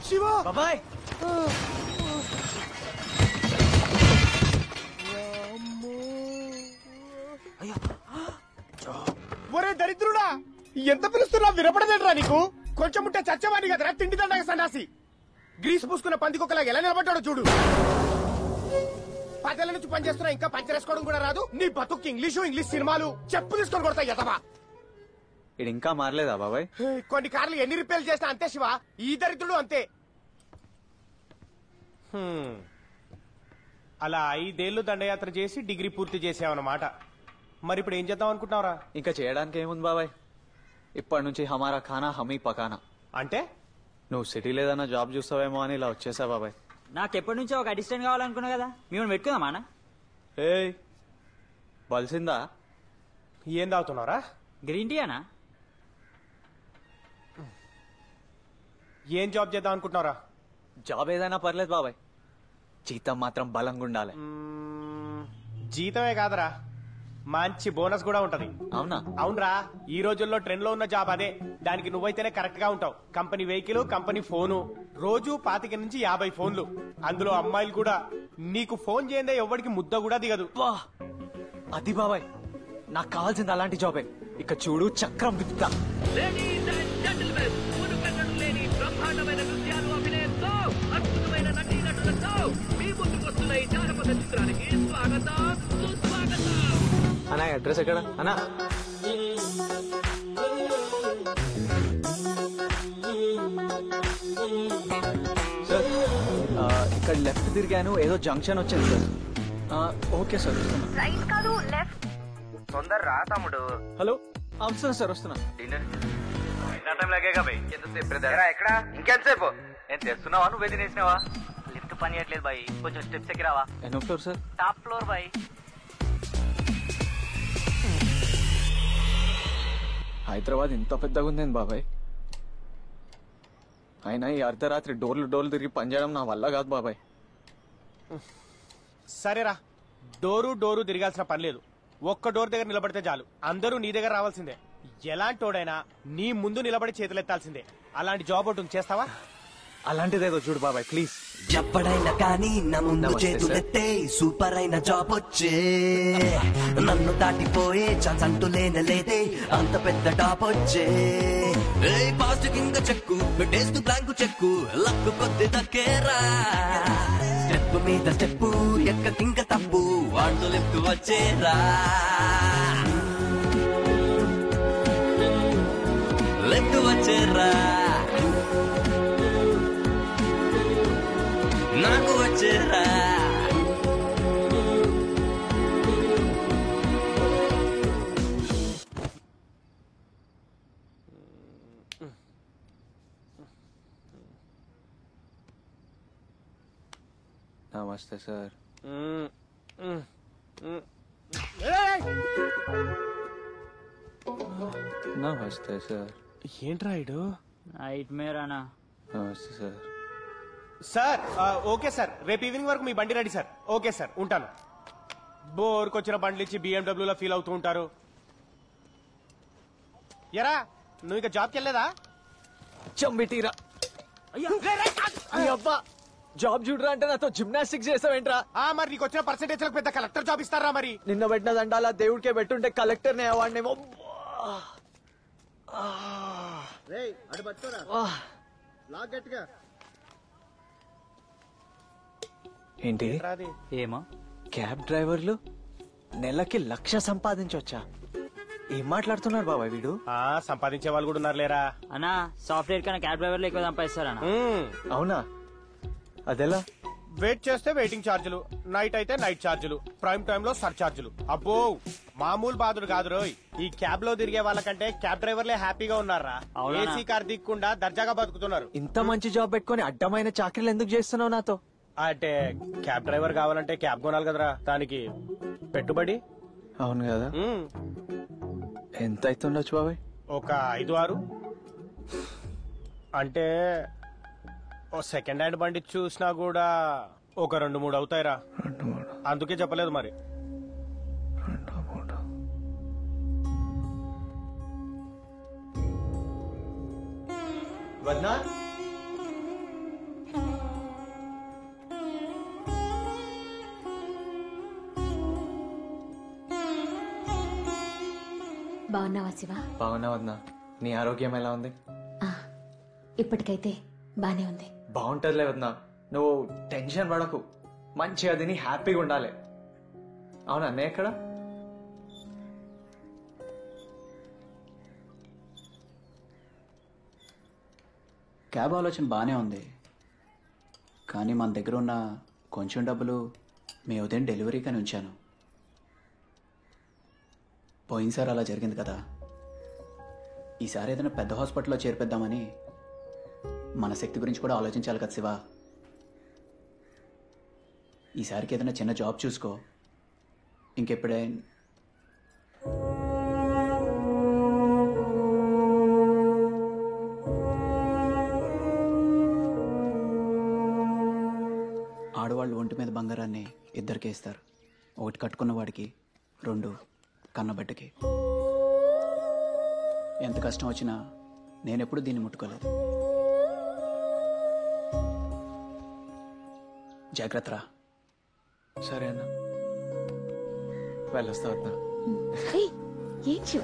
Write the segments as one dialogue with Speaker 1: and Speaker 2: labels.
Speaker 1: శివ
Speaker 2: బాబాయ్
Speaker 1: ఒరే దరిద్రుడా, ఎంత పిలుస్తున్నా వినపడదేట్రా నీకు? కొంచెం ఉంటే చచ్చవాడి కదరా తిండి దండగ సన్నాసి. గ్రీస్ పూసుకున్న పందికొక్కలాగా ఎలా నిలబడ్డాడో చూడు. 10 ఏళ్ల నుంచి పనిచేస్తున్నా ఇంకా పంచరేసుకోవడం కూడా రాదు. నీ బతుక్కి ఇంగ్లీష్ సినిమాలు చెప్పు తీసుకొని కొడతా ఎదవా.
Speaker 2: ఇది ఇంకా మారలేదా బాబాయ్?
Speaker 1: కొన్ని కార్లు ఎన్ని రిపేర్లు చేస్తా అంతే శివ, ఈ దరిద్రుడు అంతే. అలా 5 ఏళ్లు దండయాత్ర చేసి డిగ్రీ పూర్తి చేసావన్నమాట. మరి ఇప్పుడు ఏం చేద్దాం అనుకుంటున్నావురా?
Speaker 2: ఇంకా చేయడానికి ఏముంది బాబాయ్, ఇప్పటి నుంచి హమారా ఖానా హమీ పకానా.
Speaker 1: అంటే
Speaker 2: నువ్వు సిటీలో ఏదైనా జాబ్ చూస్తావేమో అని ఇలా వచ్చేసా బాబాయ్.
Speaker 3: నాకెప్పటి నుంచో ఒక అసిస్టెంట్ కావాలనుకున్నా కదా, మేము పెట్టుకుందామా అన్న?
Speaker 2: ఏయ్ బలిసిందా?
Speaker 1: ఏం తాగుతున్నావురా?
Speaker 3: గ్రీన్ టీ అనా?
Speaker 1: ఏం జాబ్ చేద్దాం అనుకుంటున్నావురా?
Speaker 2: జాబ్ ఏదైనా పర్లేదు బాబాయ్, జీతం మాత్రం బలంగా ఉండాలి.
Speaker 1: జీతమే కాదరా, మంచి బోనస్ కూడా ఉంటది.
Speaker 2: అవునా?
Speaker 1: అవునరా, ఈ రోజుల్లో ట్రెండ్ లో ఉన్న జాబ్ అదే. దానికి నువ్వైతేనే కరెక్ట్ గా ఉంటావు. కంపెనీ వెహికల్, కంపెనీ ఫోను, రోజు 25 నుంచి 50 ఫోన్లు. అందులో అమ్మాయిలు కూడా. నీకు ఫోన్ చేయందే ఎవరికి ముద్ద కూడా దిగదు.
Speaker 2: వా అది బాబాయ్, నాకు కావాల్సింది అలాంటి జాబే. ఇక చూడు చక్రం తిప్పుతా.
Speaker 4: బ్రహ్మాండమైన నృత్యాలు, అభినయంతో అద్భుతమైన నటీనటులతో మీ ముందుకు వస్తున్న ఈ జానపద చిత్రానికి స్వాగతం, సుస్వాగతం.
Speaker 2: అన్నా అడ్రస్ ఎక్కడ అన్నా? సార్ ఇక్కడ లెఫ్ట్ తిరిగాను, ఏదో జంక్షన్ వచ్చింది సార్. ఓకే సార్ వస్తున్నా.
Speaker 5: రైట్ కాదు లెఫ్ట్.
Speaker 6: తొందర రా తమ్ముడు.
Speaker 2: హలో వస్తున్నా సార్ వస్తున్నా.
Speaker 6: ఎక్కడ ఇంకెంతసేపు?
Speaker 2: నేను తెస్తున్నావా, నువ్వే తినేసినావా?
Speaker 3: లిఫ్ట్ పని చేయట్లేదు బాయ్, కొంచెం స్టెప్స్ ఎక్కి రావా?
Speaker 2: ఎన్నో floor sir?
Speaker 3: Top floor boy.
Speaker 2: Hyderabad ఇంత పెద్దగా ఉందేంది బాబాయ్? అయినా ఈ అర్ధరాత్రి డోర్లు తిరిగి పనిచేయడం నా వల్ల కాదు బాబాయ్.
Speaker 1: సరేరా, డోరు తిరగాల్సిన పని లేదు. ఒక్క డోర్ దగ్గర నిలబడితే చాలు, అందరూ నీ దగ్గర రావాల్సిందే. ఎలాంటోడైనా నీ ముందు నిలబడి చేతులెత్తాల్సిందే. అలాంటి జాబ్ ఒకటి చేస్తావా?
Speaker 2: అలాంటిదేదో చూడు బాబాయ్ ప్లీజ్.
Speaker 7: ఎప్పుడైనా కానీ నా ముందు చేతులెత్తే సూపర్ అయిన జాబ్ వచ్చే, నన్ను దాటిపోయే ఛాన్స్ అంటూ లేదే, అంత పెద్ద టాప్ వచ్చే. పాస్ట్ కింద చెక్కు పెట్టేస్తూ బ్లాంకు చెక్కు, లక్కు కొద్ది దక్కేరా. స్టెప్ మీద స్టెప్పు ఎక్క కింద తప్పు, వాడు లెఫ్ట్ వచ్చేరా. లెఫ్ట్ వచ్చేరా, నాకు వచ్చేరా.
Speaker 2: నమస్తే సార్. నమస్తే సార్.
Speaker 1: ఏంట్రా ఇడు?
Speaker 3: నైట్ మేర్ అనా?
Speaker 2: నమస్తే సార్.
Speaker 1: సార్ ఓకే సార్, రేపు ఈవినింగ్ వరకు మీ బండి రెడీ సార్. ఓకే సార్, ఉంటాను. బోర్కొచ్చిన బండ్లు ఇచ్చి BMW లో ఫీల్ అవుతూ ఉంటారు. ఎరా నువ్వు ఇక జాబ్కి వెళ్ళలేదా?
Speaker 2: చంబిటీరా అబ్బా, జాబ్ చూడరా అంటే నాతో జిమ్నాస్టిక్స్ చేసావేంట్రా?
Speaker 1: మరి నీకు వచ్చిన పర్సెంటేజ్ పెద్ద కలెక్టర్ జాబ్ ఇస్తారా? మరి
Speaker 2: నిన్న పెట్టిన దండాలా దేవుడికే పెట్టుంటే కలెక్టర్ నే అవార్డేమో. ఏంటి
Speaker 3: ఏమో
Speaker 2: క్యాబ్ డ్రైవర్లు నెలకి 1,00,000 సంపాదించవచ్చా? ఏం మాట్లాడుతున్నారు బాబాయ్ వీడు?
Speaker 1: సంపాదించే వాళ్ళు కూడా ఉన్నారు లేరా
Speaker 3: అన్నా. సాఫ్ట్వేర్ కన్నా క్యాబ్ డ్రైవర్లు ఎక్కువ సంపాదిస్తారన్నా.
Speaker 2: అవునా? అదెలా?
Speaker 1: వెయిట్ చేస్తే వెయిటింగ్ ఛార్జీలు, నైట్ అయితే నైట్ ఛార్జీలు, ప్రైమ్ టైమ్ లో సర్ ఛార్జీలు. అబ్బో మామూలు బాధుడు కాదు రోయ్. ఈ క్యాబ్ లో తిరిగే వాళ్ళకంటే క్యాబ్ డ్రైవర్లే హ్యాపీగా ఉన్నారా. ఏసీ కార్ దిక్కుండా దర్జాగా బతుకుతున్నారు.
Speaker 2: ఇంత మంచి జాబ్ పెట్టుకుని అడ్డమైన చాకరీలు ఎందుకు చేస్తున్నావు నాతో?
Speaker 1: అంటే క్యాబ్ డ్రైవర్ కావాలంటే క్యాబ్ కొనాలి కదరా, దానికి పెట్టుబడి.
Speaker 2: అవును కదా. ఎంత అవుతుండొచ్చు బాబాయ్?
Speaker 1: ఒక 5-6. అంటే ఓ సెకండ్ హ్యాండ్ బండి చూసినా కూడా ఒక 2-3 అవుతాయిరా. అందుకే చెప్పలేదు మరి.
Speaker 2: వద్నా
Speaker 5: బాగున్నావా శివ?
Speaker 2: బాగున్నా వద్నా. నీ ఆరోగ్యం ఎలా ఉంది?
Speaker 5: ఇప్పటికైతే బానే ఉంది.
Speaker 2: బాగుంటదిలే వద్నా, నువ్వు టెన్షన్ పడకు. మంచిగా తిని హ్యాపీగా ఉండాలి. అవునా అన్నయ్య ఎక్కడ?
Speaker 8: క్యాబ్ ఆలోచన బాగానే ఉంది, కానీ మన దగ్గర ఉన్న కొంచెం డబ్బులు మీ ఉదయం డెలివరీకని ఉంచాను. పోయినసారి అలా జరిగింది కదా, ఈసారి ఏదైనా పెద్ద హాస్పిటల్లో చేర్పిద్దామని. మన శక్తి గురించి కూడా ఆలోచించాలి కదా శివ. ఈసారికి ఏదైనా చిన్న జాబ్ చూసుకో. ఇంకెప్పుడే ఆడవాళ్ళు ఒంటి మీద బంగారాన్ని ఇద్దరికే ఇస్తారు. ఒకటి కట్టుకున్న వాడికి, రెండు కన్నబిడ్డకి. ఎంత కష్టం వచ్చినా నేనెప్పుడు దీన్ని ముట్టుకోలేదు. జాగ్రత్తరా.
Speaker 2: సరే అన్న, వెళ్ళొస్తా వద్దా.
Speaker 5: ఏం శివ?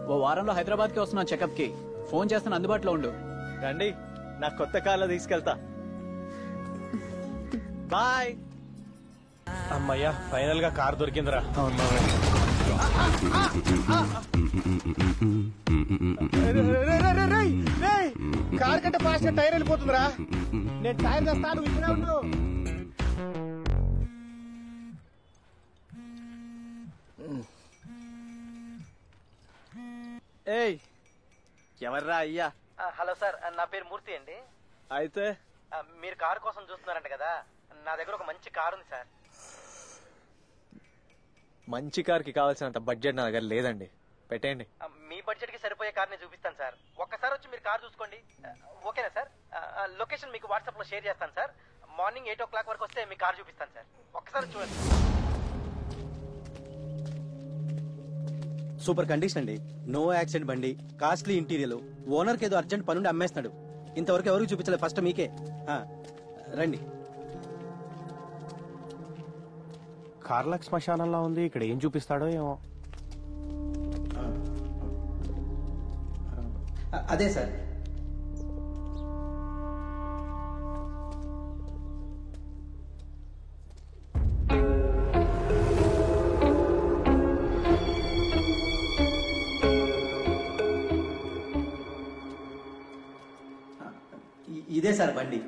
Speaker 8: ఓ వారంలో హైదరాబాద్కి వస్తున్నాను చెకప్కి. ఫోన్ చేస్తాను, అందుబాటులో ఉండు.
Speaker 2: రండి, నా కొత్త కార్లో తీసుకెళ్తా. బాయ్.
Speaker 1: అమ్మయ్యా, ఫైనల్ గా కార్ దొరికిందిరా. కార్ కంటే ఫాస్ట్ గా టైర్ వెళ్ళిపోతుందిరా. నేను టైర్ తెస్తాను, ఇక్కడే ఉండు.
Speaker 2: ఏయ్, ఎవర్రా అయ్యా?
Speaker 6: హలో సార్, నా పేరు మూర్తి అండి.
Speaker 2: అయితే
Speaker 6: మీరు కారు కోసం చూస్తున్నారంట కదా, నా దగ్గర ఒక మంచి కారు ఉంది సార్.
Speaker 2: మంచి కార్కి కావాల్సినంత బడ్జెట్ నా దగ్గర లేదండి, పెట్టేయండి.
Speaker 6: మీ బడ్జెట్ కి సరిపోయే కార్ని చూపిస్తాను సార్. ఒక్కసారి వచ్చి మీరు కారు చూసుకోండి. ఓకేనా సార్? లొకేషన్ మీకు వాట్సాప్ లో షేర్ చేస్తాను సార్. మార్నింగ్ 8 o'clock వరకు వస్తే మీ కారు చూపిస్తాను సార్. ఒక్కసారి చూడండి.
Speaker 9: సూపర్ కండిషన్ అండి. నో యాక్సిడెంట్ బండి, కాస్ట్లీ ఇంటీరియర్, ఓనర్కి ఏదో అర్జెంట్ పనుండి అమ్మేస్తున్నాడు. ఇంతవరకు ఎవరికి చూపించలేదు, ఫస్ట్ మీకే. రండి.
Speaker 1: కార్లక్ శ్మశానంలో ఉంది, ఇక్కడ ఏం చూపిస్తాడో ఏమో.
Speaker 9: అదే సార్. ఇదే సార్ బండి.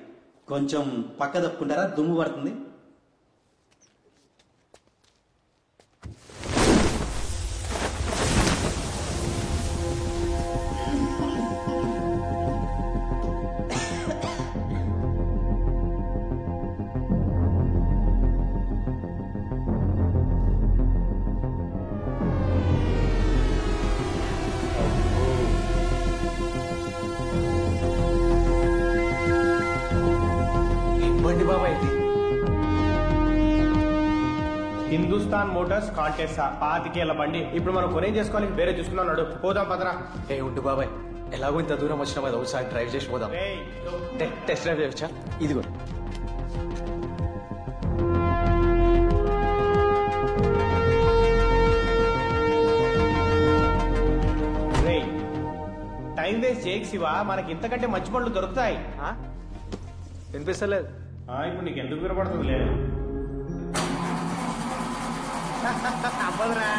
Speaker 9: కొంచెం పక్క తప్పుకుంటారా, దుమ్ము పడుతుంది.
Speaker 1: హిందుస్థాన్ మోటార్స్ కాంటెస్టా 25 బండి. ఇప్పుడు మనం కొనేం చేసుకోవాలి, వేరే చూసుకున్నాడు. పోదాం పదరా.
Speaker 2: ఏ ఉండు బాబాయ్, ఎలాగో ఇంత దూరం వచ్చినా కదా, ఒకసారి డ్రైవ్ చేసి పోదాం. టెస్ట్ డ్రైవ్ చేయొచ్చా? ఇదిగో.
Speaker 1: టైం వేస్ట్ చేయకు శివ, మనకి ఇంతకంటే మంచి పనులు దొరుకుతాయి.
Speaker 2: వినిపిస్తలేదు?
Speaker 1: ఇప్పుడు నీకు ఎందుకు వినపడుతుంది లేదు? అవ్వదురా.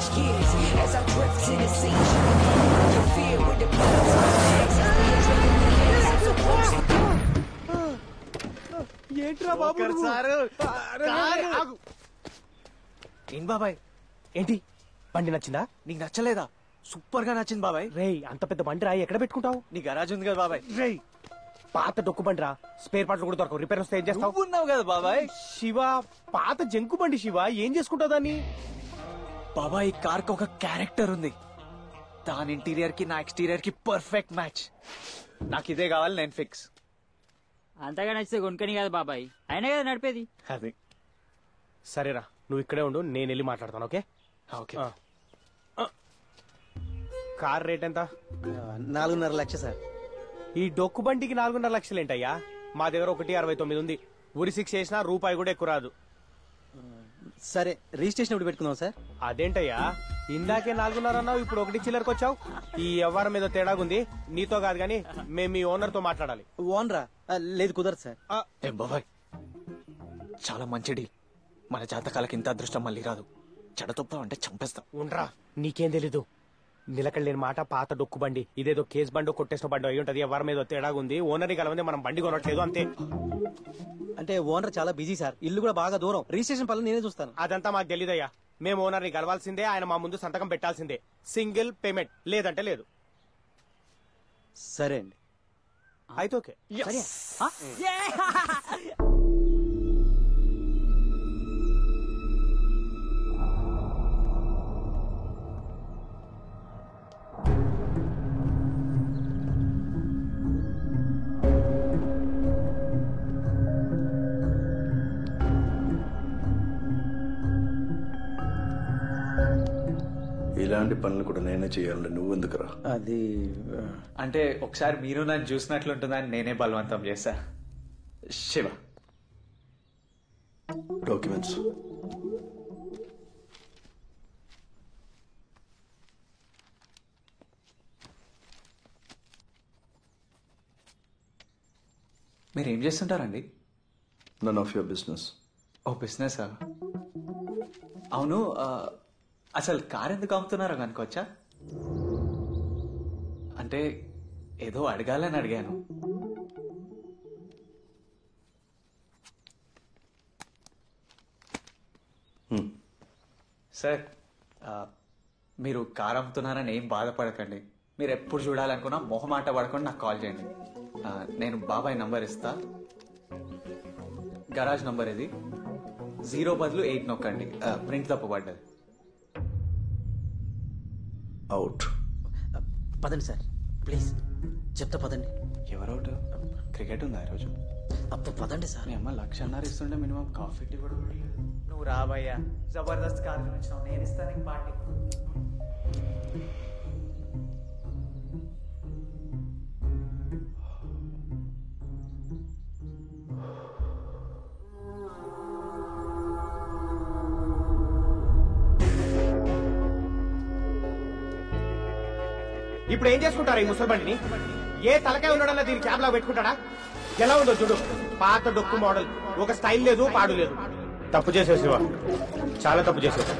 Speaker 10: switch gears as I drift to the sea. I can feel with the blood on my legs. I'm supposed to.
Speaker 1: ఏంట్రా బాబు సారు
Speaker 9: ఏం బాబాయ్ ఏంటి
Speaker 1: బండి నచ్చిందా?
Speaker 9: నీకు నచ్చలేదా? సూపర్ గా నచ్చింది బాబాయ్.
Speaker 1: రేయ్ అంత పెద్ద బండి రా ఎక్కడ పెట్టుకుంటావు?
Speaker 9: నీ గరాజ్ ఉంది కదా బాబాయ్.
Speaker 1: రేయ్ పాత డొక్కు బండి రా, స్పేర్ పార్ట్లు కూడా దొరకవు, రిపేర్ వస్తే ఏం చేస్తావు?
Speaker 9: ఉన్నావు కదా బాబాయ్.
Speaker 1: శివ పాత జంకు బండి శివ, ఏం చేసుకుంటావు దాన్ని?
Speaker 9: బాబాయ్ ఈ కార్ కి ఒక క్యారెక్టర్ ఉంది. దాని ఇంటీరియర్ కి నా ఎక్స్టీరియర్ కి పర్ఫెక్ట్ మ్యాచ్. నాకు ఇదే కావాలి, నేను ఫిక్స్.
Speaker 3: అంతగా నచ్చితే కొనుక్కని కదా బాబాయ్, అయినా కదా నడిపేది.
Speaker 9: అది
Speaker 1: సరేరా నువ్వు ఇక్కడే ఉండు, నేను వెళ్ళి మాట్లాడతాను. Okay
Speaker 9: okay.
Speaker 1: కార్ రేట్ ఎంత?
Speaker 9: 4.5 లక్షలు సార్.
Speaker 1: ఈ డొక్కు బండికి 4.5 లక్షలు ఏంటయ్యా? మా దగ్గర 1.69 ఉంది. ఊరి 6 చేసినా రూపాయి కూడా ఎక్కువ రాదు.
Speaker 9: సరే రిజిస్ట్రేషన్ ఇప్పుడు పెట్టుకుందాం సార్.
Speaker 1: అదేంటయ్యా ఇందాకే 4.5 అన్నావు, ఇప్పుడు 1 చిల్లరకు వచ్చావు. ఈ వ్యవహారం మీద తేడాగుంది. నీతో కాదు గానీ మేము మీ ఓనర్ తో మాట్లాడాలి.
Speaker 9: ఓనరా? లేదు కుదరదు సార్.
Speaker 2: ఏం బాబాయ్ చాలా మంచి డీల్. మన జాతకాలకి ఇంత అదృష్టం మళ్ళీ రాదు. చెడతొప్పావు అంటే చంపేస్తాం.
Speaker 1: ఉండ్రా నీకేం తెలీదు. నిలకడలేని మాట పాత డొక్కు బండి, ఇదేదో కేసు బండో కొట్టేసిన బండో అయి ఉంటది. ఎవరి మీద తేడాగుంది. ఓనర్ని కలవంది, మనం బండి కొనట్లేదు అంతే.
Speaker 9: అంటే ఓనర్ చాలా బిజీ సార్, ఇల్లు కూడా బాగా దూరం, రిజిస్ట్రేషన్ పనులు నేనే చూస్తాను.
Speaker 1: అదంతా మాకు తెలీదయ్యా. మేము ఓనర్ని కలవాల్సిందే, ఆయన మా ముందు సంతకం పెట్టాల్సిందే. సింగిల్ పేమెంట్, లేదంటే లేదు.
Speaker 9: సరే అండి.
Speaker 1: అయితే ఓకే.
Speaker 11: ఇలాంటి పనులు కూడా నేనే చేయాలి, నువ్వెందుకురా?
Speaker 9: అది
Speaker 2: అంటే ఒకసారి మీరు నన్ను చూసినట్లుంటుందని నేనే బలవంతం చేశా. శివ
Speaker 11: డాక్యుమెంట్స్.
Speaker 2: మీరు ఏం చేస్తుంటారండి?
Speaker 11: None of your business.
Speaker 2: ఓ బిజినెసా? అవును, అసలు కార్ ఎందుకు అమ్ముతున్నారో కనుకోవచ్చా? అంటే ఏదో అడగాలని అడిగాను. సార్ మీరు కార్ అమ్ముతున్నారని ఏం బాధపడకండి. మీరు ఎప్పుడు చూడాలనుకున్నా మొహమాట పడకుండా నాకు కాల్ చేయండి. నేను బాబాయ్ నంబర్ ఇస్తా. గరాజ్ నంబర్ ఇది. 0 బదులు 8 నొక్కండి. ప్రింట్ తప్పబడ్డది.
Speaker 11: అవుట్.
Speaker 9: పదండి సార్ ప్లీజ్, చెప్తా పదండి.
Speaker 2: ఎవరౌట్? క్రికెట్ ఉందా ఈరోజు?
Speaker 9: అప్పుడు పదండి సార్.
Speaker 2: మీ అమ్మ 1.5 ఇస్తుంటే మినిమం కాఫీ టీ కూడా లేదు. నువ్వు రాబయ్యా, జబర్దస్త్ కార్యక్రమం ఇచ్చినావు, నేను ఇస్తాను నీకు పార్టీ.
Speaker 1: ఇప్పుడు ఏం చేసుకుంటారా ఈ ముసల్బండిని? ఏ తలకాయ ఉన్నాడన్నా దీన్ని క్యాబ్ లా పెట్టుకుంటాడా? ఎలా ఉందో చూడు, పాత డొక్కు మోడల్. ఒక స్టైల్ లేదు, పాడు లేదు. తప్పు చేసేసివా, చాలా తప్పు చేసేవా.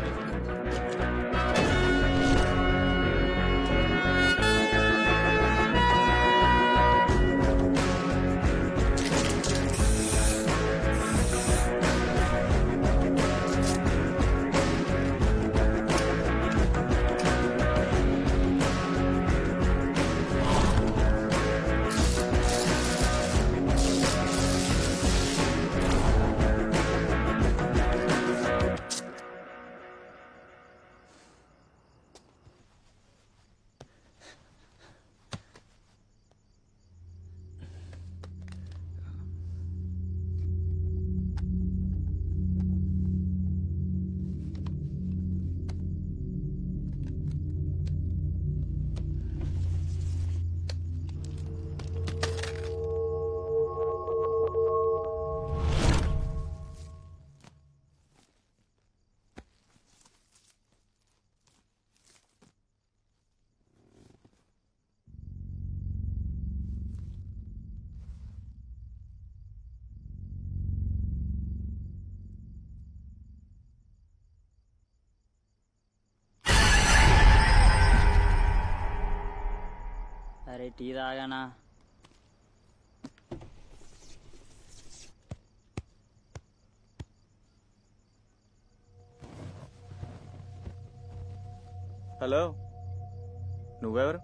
Speaker 3: అరే టీ తాగానా?
Speaker 12: హలో, నువ్వెవరు?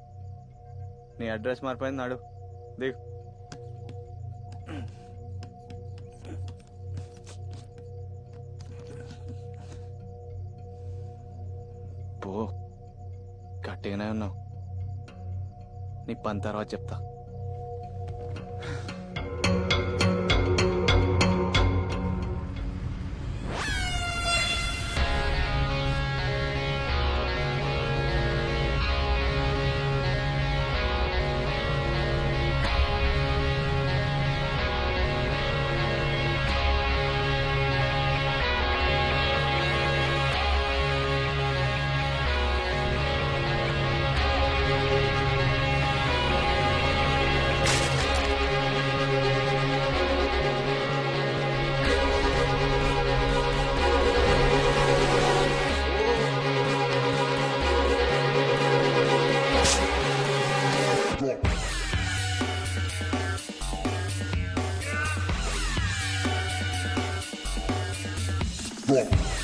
Speaker 12: నీ అడ్రస్ మారిపోయింది, నాడు దిగు. పో, గట్టిగానే ఉన్నావు. నీ పని తర్వాత చెప్తా.
Speaker 13: Wrong.